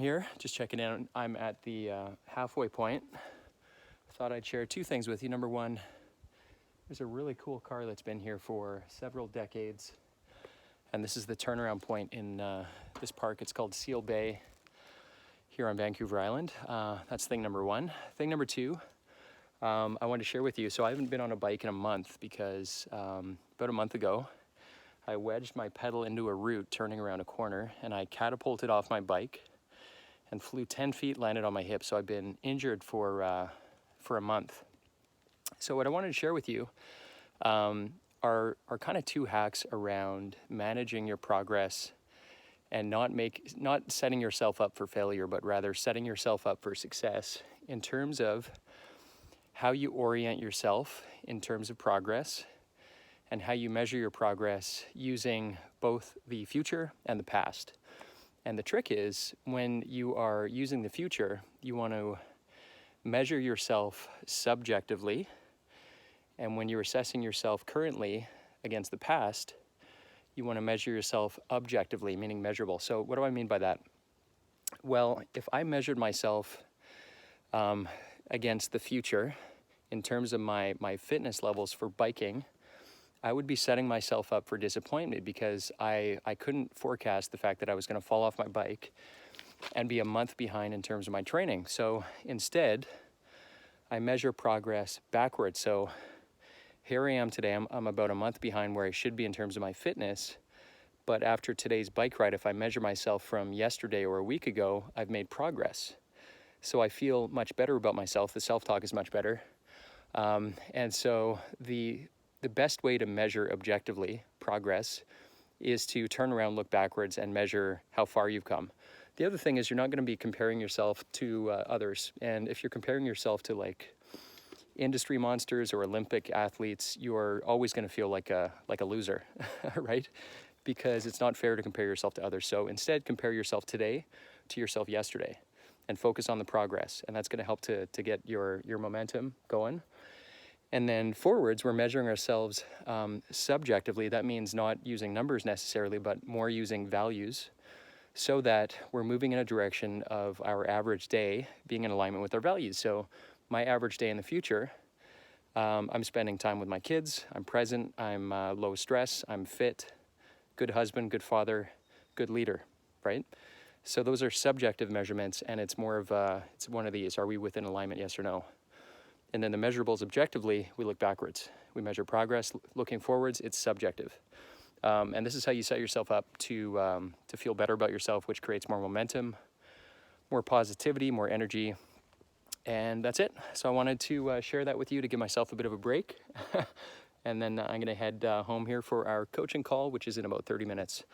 here, just checking in. I'm at the halfway point. Thought I'd share two things with you. Number one, there's a really cool car that's been here for several decades, and this is the turnaround point in this park. It's called Seal Bay here on Vancouver Island. That's thing number one. Thing number two, I wanted to share with you. So I haven't been on a bike in a month because about a month ago, I wedged my pedal into a root turning around a corner, and I catapulted off my bike and flew 10 feet, landed on my hip. So I've been injured for a month. So what I wanted to share with you are kind of two hacks around managing your progress and not setting yourself up for failure, but rather setting yourself up for success in terms of how you orient yourself in terms of progress and how you measure your progress using both the future and the past. And the trick is, when you are using the future, you want to measure yourself subjectively, and when you're assessing yourself currently against the past, you want to measure yourself objectively, meaning measurable. So what do I mean by that? Well, if I measured myself against the future in terms of my fitness levels for biking, I would be setting myself up for disappointment because I couldn't forecast the fact that I was going to fall off my bike and be a month behind in terms of my training. So instead, I measure progress backwards. So here I am today, I'm about a month behind where I should be in terms of my fitness. But after today's bike ride, if I measure myself from yesterday or a week ago, I've made progress. So I feel much better about myself. The self-talk is much better. And so the best way to measure objectively progress is to turn around, look backwards, and measure how far you've come. The other thing is, you're not going to be comparing yourself to others. And if you're comparing yourself to like industry monsters or Olympic athletes, you're always going to feel like a loser, right? Because it's not fair to compare yourself to others. So instead, compare yourself today to yourself yesterday and focus on the progress. And that's going to help to get your momentum going. And then forwards, we're measuring ourselves subjectively. That means not using numbers necessarily, but more using values, so that we're moving in a direction of our average day being in alignment with our values. So my average day in the future, I'm spending time with my kids, I'm present, I'm low stress, I'm fit, good husband, good father, good leader, right? So those are subjective measurements, and it's more of it's one of these: are we within alignment, yes or no? And then the measurables, objectively, we look backwards. We measure progress. Looking forwards, it's subjective. And this is how you set yourself up to feel better about yourself, which creates more momentum, more positivity, more energy. And that's it. So I wanted to share that with you to give myself a bit of a break. And then I'm going to head home here for our coaching call, which is in about 30 minutes.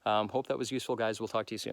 Hope that was useful, guys. We'll talk to you soon.